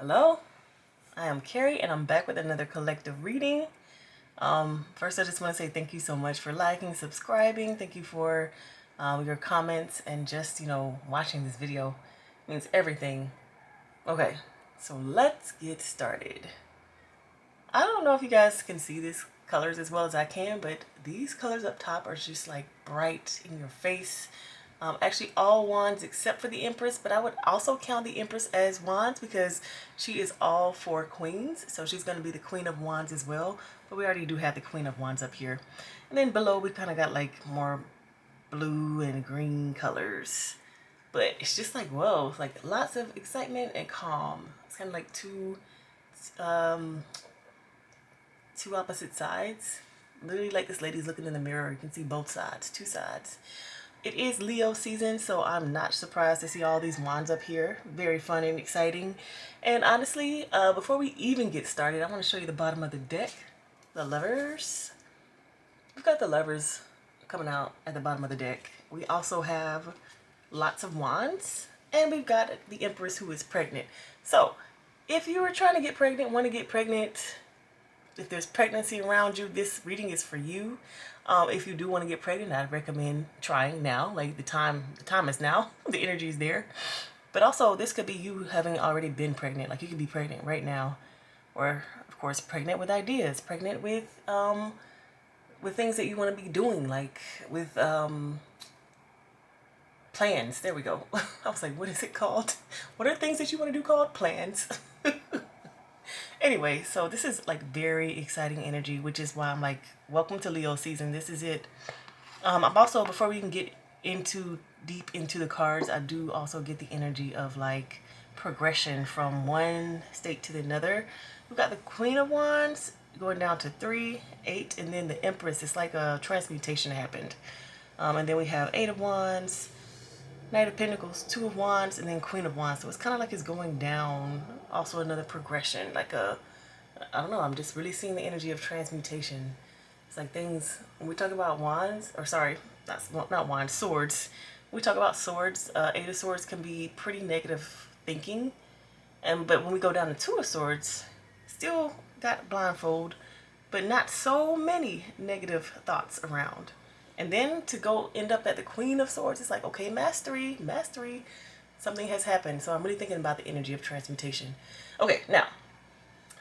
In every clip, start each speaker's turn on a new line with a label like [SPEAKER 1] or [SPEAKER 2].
[SPEAKER 1] Hello, I am Carrie and I'm back with another collective reading. First, I just want to say thank you so much for liking, subscribing. Thank you for your comments and just, watching this video. It means everything. Okay, so let's get started. I don't know if you guys can see these colors as well as I can, but these colors up top are just like bright in your face. Actually all wands except for the Empress, but I would also count the Empress as wands because she is all four queens. So she's going to be the Queen of Wands as well. But we already do have the Queen of Wands up here. And then below we kind of got like more blue and green colors. But it's just like, whoa, like lots of excitement and calm. It's kind of like um, two opposite sides. Literally like this lady's looking in the mirror. You can see both sides, two sides. It is Leo season, so I'm not surprised to see all these wands up here. Very fun and exciting. And honestly, before we even get started, I want to show you the bottom of the deck. The lovers. We've got the lovers coming out at the bottom of the deck. We also have lots of wands. And we've got the Empress who is pregnant. So, if you are trying to get pregnant, want to get pregnant, if there's pregnancy around you, this reading is for you. If you do want to get pregnant, I'd recommend trying now. Like the time is now. The energy is there. But also, this could be you having already been pregnant. Like you could be pregnant right now, or of course, pregnant with ideas, pregnant with things that you want to be doing, like with plans. There we go. I was like, what is it called? What are things that you want to do called plans? Anyway, so this is like very exciting energy, which is why I'm like, welcome to Leo season. This is it. I'm also, before we can get deep into the cards, I do also get the energy of like progression from one state to another. We've got the Queen of Wands going down to 3, 8, and then the Empress. It's like a transmutation happened. And then we have 8 of Wands, Knight of Pentacles, 2 of Wands, and then Queen of Wands. So it's kind of like it's going down. Also another progression, like I don't know, I'm just really seeing the energy of transmutation. It's like things, when we talk about wands, or sorry, not wands, swords. When we talk about swords, 8 of Swords can be pretty negative thinking. But when we go down to 2 of Swords, still got blindfold, but not so many negative thoughts around. And then to go end up at the Queen of Swords, it's like, okay, mastery. Something has happened. So I'm really thinking about the energy of transmutation. Okay, now,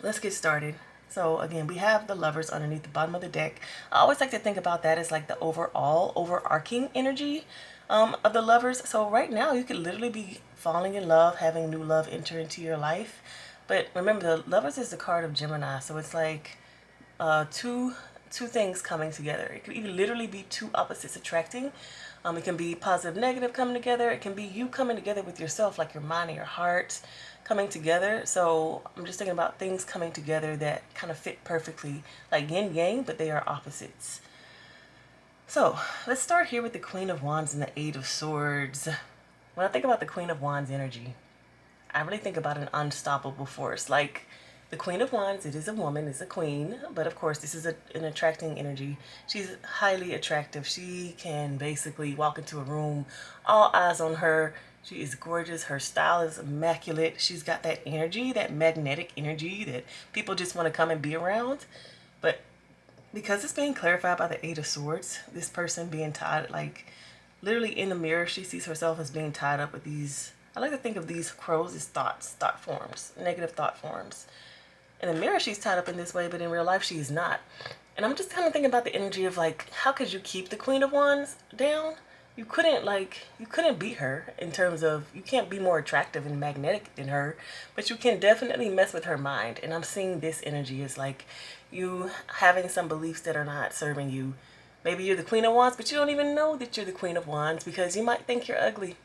[SPEAKER 1] let's get started. So again, we have the lovers underneath the bottom of the deck. I always like to think about that as like the overarching energy of the lovers. So right now, you could literally be falling in love, having new love enter into your life. But remember, the lovers is the card of Gemini. So it's like two things coming together. It could even literally be two opposites attracting. It can be positive, negative coming together. It can be you coming together with yourself, like your mind and your heart coming together. So I'm just thinking about things coming together that kind of fit perfectly, like yin yang, but they are opposites. So let's start here with the Queen of Wands and the 8 of Swords. When I think about the Queen of Wands energy, I really think about an unstoppable force. Like the Queen of Wands, it is a woman, it's a queen, but of course this is an attracting energy. She's highly attractive. She can basically walk into a room, all eyes on her. She is gorgeous. Her style is immaculate. She's got that energy, that magnetic energy that people just want to come and be around. But because it's being clarified by the 8 of Swords, this person being tied, like literally in the mirror, she sees herself as being tied up with these, I like to think of these crows as thought forms, negative thought forms. In the mirror, she's tied up in this way, but in real life, she's not. And I'm just kind of thinking about the energy of like, how could you keep the Queen of Wands down? You couldn't beat her in terms of, you can't be more attractive and magnetic than her, but you can definitely mess with her mind. And I'm seeing this energy as like you having some beliefs that are not serving you. Maybe you're the Queen of Wands, but you don't even know that you're the Queen of Wands because you might think you're ugly.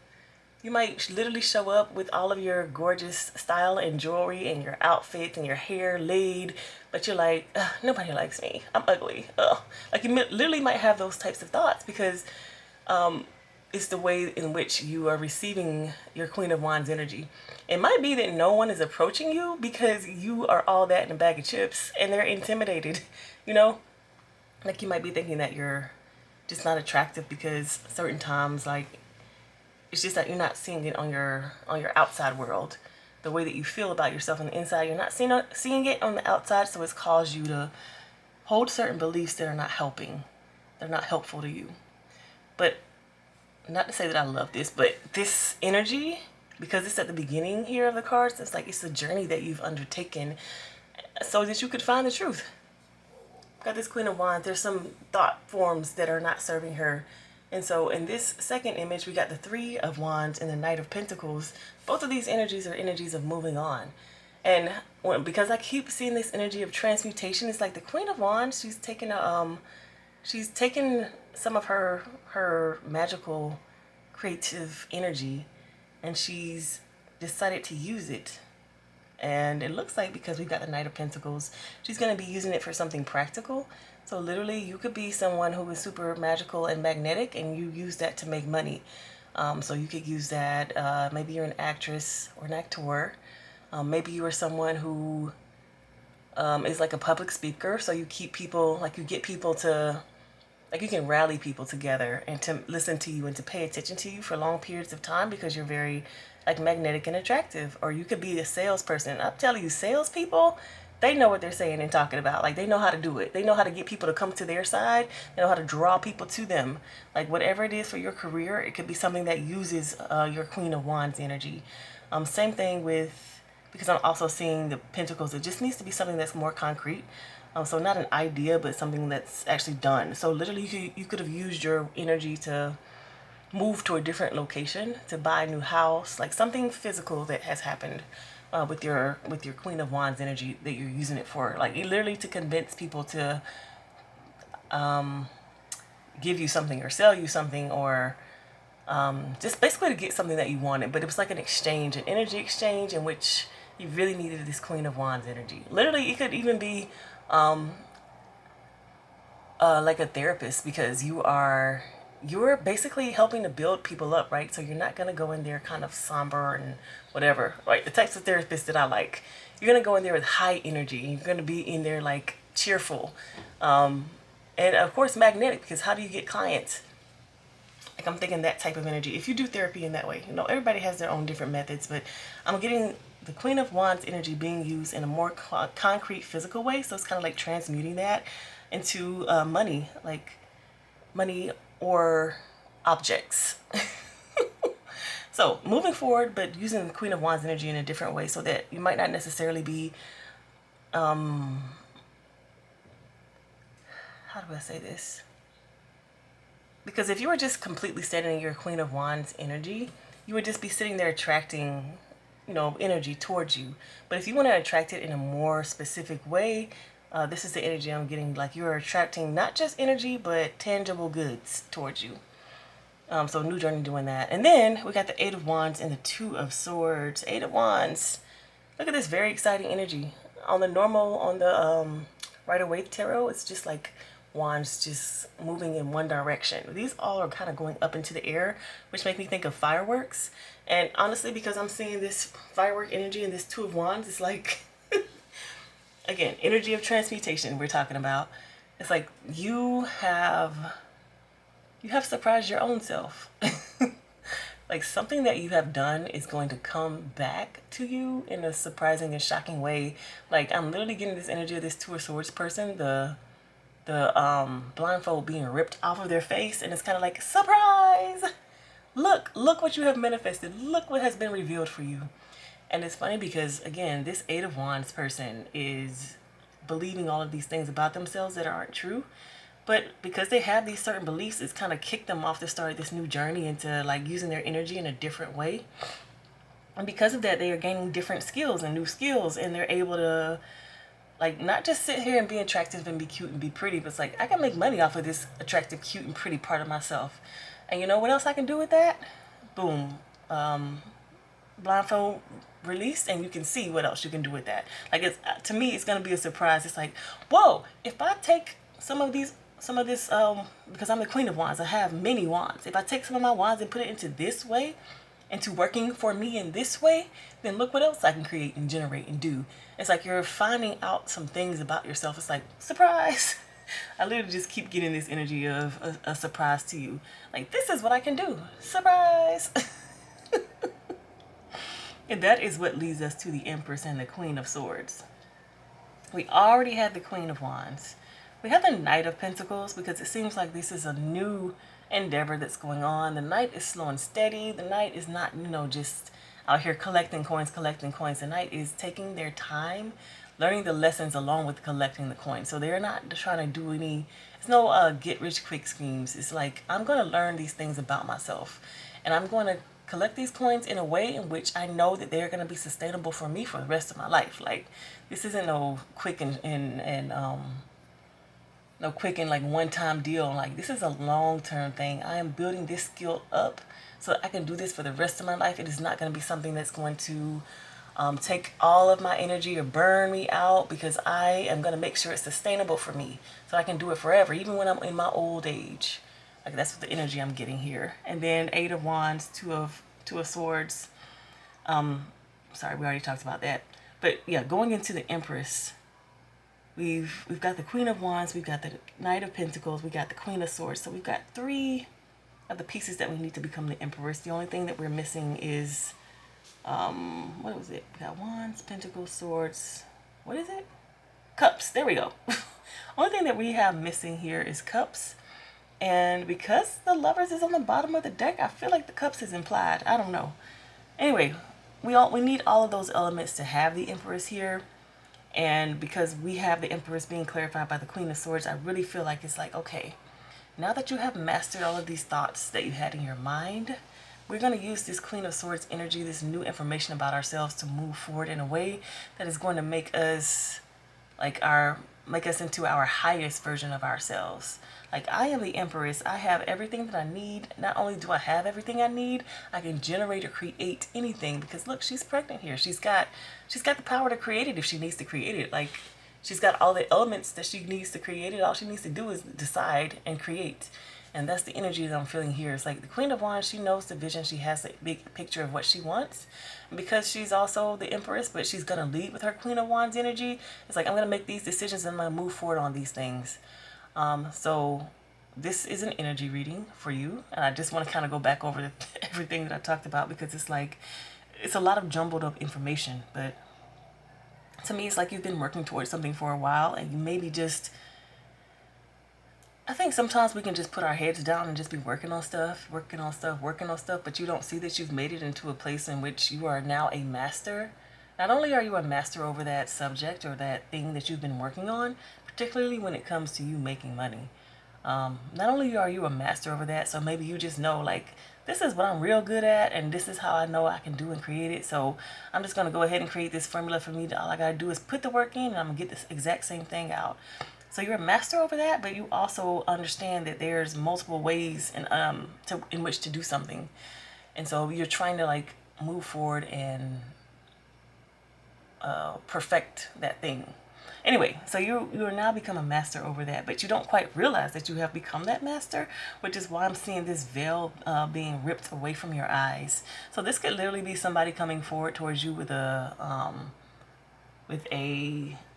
[SPEAKER 1] You might literally show up with all of your gorgeous style and jewelry and your outfit and your hair laid, but you're like, nobody likes me. I'm ugly. Ugh. Like you literally might have those types of thoughts because it's the way in which you are receiving your Queen of Wands energy. It might be that no one is approaching you because you are all that in a bag of chips and they're intimidated, you know? Like you might be thinking that you're just not attractive because certain times, like, it's just that you're not seeing it on your outside world. the way that you feel about yourself on the inside. You're not seeing it on the outside, so it's caused you to hold certain beliefs that are not helping. They're not helpful to you. But not to say that I love this, but this energy, because it's at the beginning here of the cards, it's like it's a journey that you've undertaken so that you could find the truth. Got this Queen of Wands. There's some thought forms that are not serving her. And so in this second image, we got the Three of Wands and the Knight of Pentacles. Tables. Both of these energies are energies of moving on. And because I keep seeing this energy of transmutation, it's like the Queen of Wands, she's taken some of her magical creative energy and she's decided to use it. And it looks like, because we've got the Knight of Pentacles, she's going to be using it for something practical. So literally, you could be someone who is super magical and magnetic, and you use that to make money. So you could use that. Maybe you're an actress or an actor. Maybe you are someone who is like a public speaker. So you keep people, like you get people to, like you can rally people together and to listen to you and to pay attention to you for long periods of time because you're very like magnetic and attractive. Or you could be a salesperson. I'm telling you, salespeople, they know what they're saying and talking about. Like they know how to do it. They know how to get people to come to their side. They know how to draw people to them. Like whatever it is for your career, it could be something that uses your Queen of Wands energy. Same thing with, because I'm also seeing the Pentacles. It just needs to be something that's more concrete. So not an idea, but something that's actually done. So literally you could have used your energy to move to a different location, to buy a new house, like something physical that has happened with your Queen of Wands energy that you're using it for. Like literally to convince people to give you something or sell you something, or just basically to get something that you wanted. But it was like an exchange, an energy exchange in which you really needed this Queen of Wands energy. Literally, it could even be like a therapist, because you're basically helping to build people up, right? So you're not going to go in there kind of somber and whatever, right? The types of therapists that I like, you're going to go in there with high energy. You're going to be in there like cheerful. And of course, magnetic, because how do you get clients? Like I'm thinking that type of energy. If you do therapy in that way, you know, everybody has their own different methods, but I'm getting the Queen of Wands energy being used in a more concrete physical way. So it's kind of like transmuting that into money, like money or objects. So moving forward, but using the Queen of Wands energy in a different way, so that you might not necessarily be, how do I say this? Because if you were just completely setting your Queen of Wands energy, you would just be sitting there attracting, you know, energy towards you. But if you want to attract it in a more specific way, this is the energy I'm getting. Like you're attracting not just energy, but tangible goods towards you. So new journey doing that. And then we got the Eight of Wands and the Two of Swords. Eight of Wands. Look at this very exciting energy. On the normal, on the Rider-Waite Tarot, it's just like wands just moving in one direction. These all are kind of going up into the air, which make me think of fireworks. And honestly, because I'm seeing this firework energy and this Two of Wands, it's like, again, energy of transmutation we're talking about. It's like you have surprised your own self. Like something that you have done is going to come back to you in a surprising and shocking way. Like I'm literally getting this energy of this Two of Swords person, the blindfold being ripped off of their face, and it's kind of like, surprise! Look what you have manifested. Look what has been revealed for you. And it's funny because, again, this Eight of Wands person is believing all of these things about themselves that aren't true. But because they have these certain beliefs, it's kind of kicked them off to start this new journey into like using their energy in a different way. And because of that, they are gaining different skills and new skills, and they're able to like not just sit here and be attractive and be cute and be pretty, but it's like I can make money off of this attractive, cute, and pretty part of myself. And you know what else I can do with that? Boom. Blindfold released, and you can see what else you can do with that. Like it's, to me, it's gonna be a surprise. It's like, whoa, if I take some of this, because I'm the Queen of Wands, I have many wands. If I take some of my wands and put it into this way, into working for me in this way, then look what else I can create and generate and do. It's like you're finding out some things about yourself. It's like, surprise. I literally just keep getting this energy of a surprise to you. Like, this is what I can do. Surprise. And that is what leads us to the Empress and the Queen of Swords. We already had the Queen of Wands. We have the Knight of Pentacles because it seems like this is a new endeavor that's going on. The Knight is slow and steady. The Knight is not, just out here collecting coins, collecting coins. The Knight is taking their time, learning the lessons along with collecting the coins. So they're not trying to do it's no get rich quick schemes. It's like, I'm going to learn these things about myself, and I'm going to collect these coins in a way in which I know that they're going to be sustainable for me for the rest of my life. Like, this isn't no quick and no quick and like one time deal. Like, this is a long term thing. I am building this skill up so I can do this for the rest of my life. It is not going to be something that's going to take all of my energy or burn me out, because I am going to make sure it's sustainable for me so I can do it forever, even when I'm in my old age. Like, that's what the energy I'm getting here. And then Eight of Wands, Two of Swords. Sorry, we already talked about that. But yeah, going into the Empress, we've got the Queen of Wands, we've got the Knight of Pentacles, we got the Queen of Swords. So we've got three of the pieces that we need to become the Empress. The only thing that we're missing is what was it? We got Wands, Pentacles, Swords. What is it? Cups. There we go. Only thing that we have missing here is Cups. And because the Lovers is on the bottom of the deck, I feel like the Cups is implied. I don't know. Anyway, we need all of those elements to have the Empress here. And because we have the Empress being clarified by the Queen of Swords, I really feel like it's like, okay, now that you have mastered all of these thoughts that you had in your mind, we're going to use this Queen of Swords energy, this new information about ourselves, to move forward in a way that is going to make us into our highest version of ourselves. Like, I am the Empress. I have everything that I need. Not only do I have everything I need, I can generate or create anything, because look, she's pregnant here. She's got the power to create it if she needs to create it. Like, she's got all the elements that she needs to create it. All she needs to do is decide and create. And that's the energy that I'm feeling here. It's like the Queen of Wands, she knows the vision. She has a big picture of what she wants. And because she's also the Empress, but she's going to lead with her Queen of Wands energy, it's like, I'm going to make these decisions and I'm going to move forward on these things. So this is an energy reading for you. And I just want to kind of go back over everything that I talked about, because it's like, it's a lot of jumbled up information. But to me, it's like you've been working towards something for a while, and you maybe just, I think sometimes we can just put our heads down and just be working on stuff, but you don't see that you've made it into a place in which you are now a master. Not only are you a master over that subject or that thing that you've been working on, particularly when it comes to you making money. Not only are you a master over that, so maybe you just know, like, this is what I'm real good at, and this is how I know I can do and create it. So I'm just going to go ahead and create this formula for me. All I got to do is put the work in, and I'm going to get this exact same thing out. So you're a master over that, but you also understand that there's multiple ways in which to do something. And so you're trying to, like, move forward and perfect that thing. Anyway, so you are now become a master over that, but you don't quite realize that you have become that master, which is why I'm seeing this veil being ripped away from your eyes. So this could literally be somebody coming forward towards you with a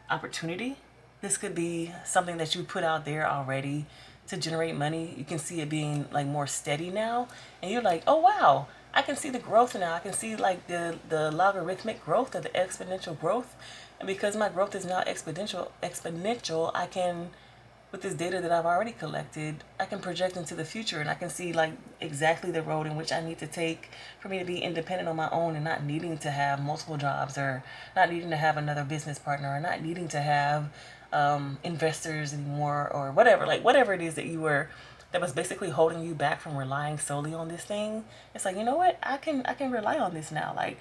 [SPEAKER 1] opportunity. This could be something that you put out there already to generate money. You can see it being like more steady now, and you're like, oh wow, I can see the growth now. I can see like the logarithmic growth or the exponential growth. And because my growth is now exponential, I can, with this data that I've already collected, I can project into the future, and I can see like exactly the road in which I need to take for me to be independent on my own, and not needing to have multiple jobs, or not needing to have another business partner, or not needing to have investors anymore, or whatever it is that was basically holding you back from relying solely on this thing. It's like, you know what, I can rely on this now. Like,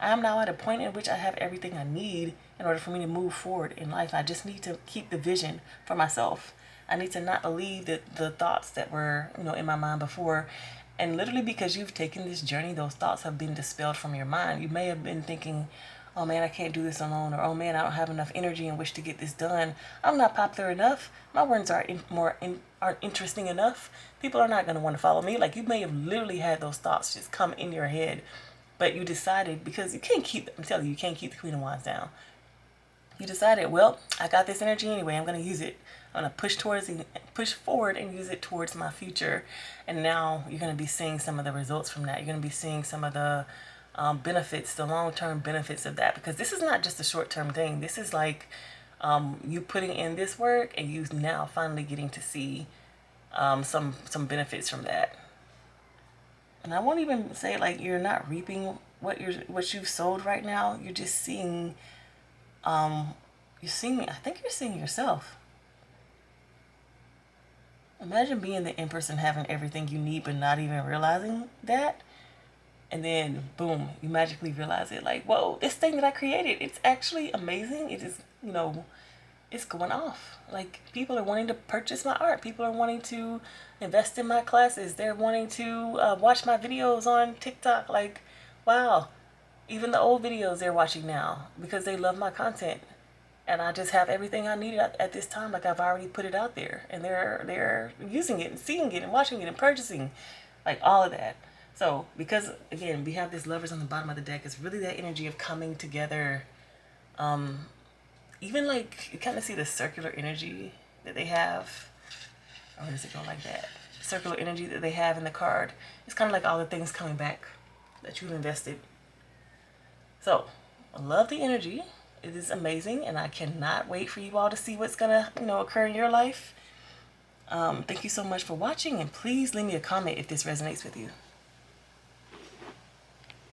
[SPEAKER 1] I'm now at a point in which I have everything I need in order for me to move forward in life. I just need to keep the vision for myself. I need to not believe that the thoughts that were, in my mind before. And literally, because you've taken this journey, those thoughts have been dispelled from your mind. You may have been thinking, oh man, I can't do this alone, or oh man, I don't have enough energy in which to get this done. I'm not popular enough. My words aren't interesting enough. People are not going to want to follow me. Like, you may have literally had those thoughts just come in your head, but you decided, because I'm telling you, you can't keep the Queen of Wands down. You decided, well, I got this energy anyway, I'm going to use it. I'm going to push forward and use it towards my future. And now you're going to be seeing some of the results from that. You're going to be seeing some of the benefits, the long-term benefits of that, because this is not just a short-term thing. This is like you putting in this work and you now finally getting to see some benefits from that. And I won't even say like you're not reaping what you've sowed right now. You're just seeing you're seeing, I think you're seeing yourself. Imagine being the empress and having everything you need but not even realizing that. And then boom, you magically realize it, like, whoa, this thing that I created, it's actually amazing. It is, it's going off. Like, people are wanting to purchase my art. People are wanting to invest in my classes. They're wanting to watch my videos on TikTok. Like, wow, even the old videos they're watching now because they love my content. And I just have everything I needed at this time. Like, I've already put it out there, and they're using it and seeing it and watching it and purchasing, like, all of that. So because again we have this Lovers on the bottom of the deck, it's really that energy of coming together. Even like you kind of see the circular energy that they have. Or does it go like that? Circular energy that they have in the card. It's kind of like all the things coming back that you've invested. So I love the energy. It is amazing, and I cannot wait for you all to see what's gonna occur in your life. Thank you so much for watching, and please leave me a comment if this resonates with you.